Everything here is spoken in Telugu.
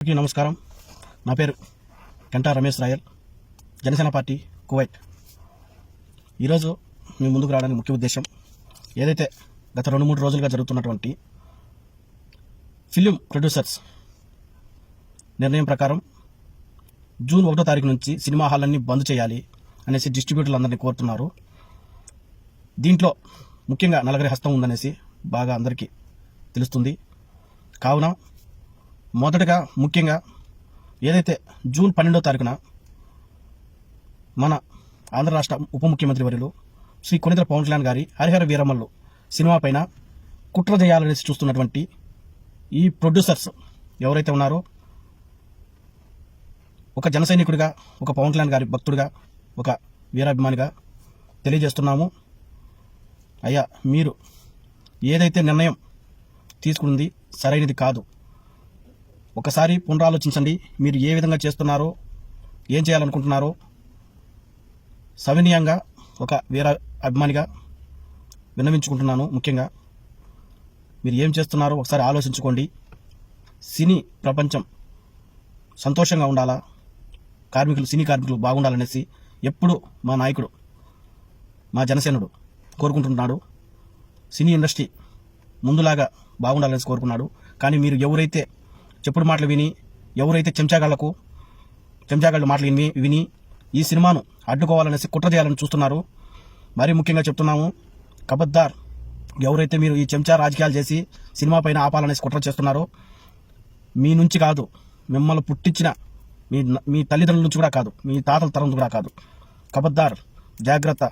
నమస్కారం. నా పేరు కంటా Ramesh royal, Janasena party Kuwait. ఈరోజు మీ ముందుకు రావడానికి ముఖ్య ఉద్దేశం ఏదైతే గత 2-3 రోజులుగా జరుగుతున్నటువంటి ఫిలిం ప్రొడ్యూసర్స్ నిర్ణయం ప్రకారం జూన్ 1వ తారీఖు నుంచి సినిమా హాళ్ళన్నీ బంద్ చేయాలి అనేసి డిస్ట్రిబ్యూటర్లు అందరినీ కోరుతున్నారు. దీంట్లో ముఖ్యంగా నలుగురి హస్తం ఉందనేసి బాగా అందరికీ తెలుస్తుంది. కావున మొదటగా ముఖ్యంగా ఏదైతే జూన్ 12వ తారీఖున మన ఆంధ్ర రాష్ట్ర ఉప ముఖ్యమంత్రి వర్యులు శ్రీ కొణిదెల పవన్ కళ్యాణ్ గారి హరిహర వీరమల్లు సినిమా పైన కుట్ర చేయాలనేసి చూస్తున్నటువంటి ఈ ప్రొడ్యూసర్స్ ఎవరైతే ఉన్నారో, ఒక జన సైనికుడిగా, ఒక పవన్ కళ్యాణ్ గారి భక్తుడిగా, ఒక వీరాభిమానిగా తెలియజేస్తున్నాము. అయ్యా, మీరు ఏదైతే నిర్ణయం తీసుకుంది సరైనది కాదు. ఒకసారి పునరాలోచించండి. మీరు ఏ విధంగా చేస్తున్నారో, ఏం చేయాలనుకుంటున్నారో సవినీయంగా ఒక వీర అభిమానిగా విన్నవించుకుంటున్నాను. ముఖ్యంగా మీరు ఏం చేస్తున్నారో ఒకసారి ఆలోచించుకోండి. సినీ ప్రపంచం సంతోషంగా ఉండాలా, సినీ కార్మికులు బాగుండాలనేసి ఎప్పుడు మా నాయకుడు, మా జనసేనుడు కోరుకుంటున్నాడు. సినీ ఇండస్ట్రీ ముందులాగా బాగుండాలనేసి కోరుకున్నాడు. కానీ మీరు ఎవరైతే చెప్పుడు మాటలు విని, ఎవరైతే చెంచాగాళ్ళ మాటలు విని ఈ సినిమాను అడ్డుకోవాలనేసి కుట్ర చేయాలని చూస్తున్నారు. మరీ ముఖ్యంగా చెప్తున్నాము, కబద్దార్. ఎవరైతే మీరు ఈ చెంచా రాజకీయాలు చేసి సినిమా పైన ఆపాలనేసి కుట్ర చేస్తున్నారో, మీ నుంచి కాదు, మిమ్మల్ని పుట్టించిన మీ తల్లిదండ్రుల నుంచి కూడా కాదు, మీ తాతల తరం కూడా కాదు. కబద్దార్, జాగ్రత్త.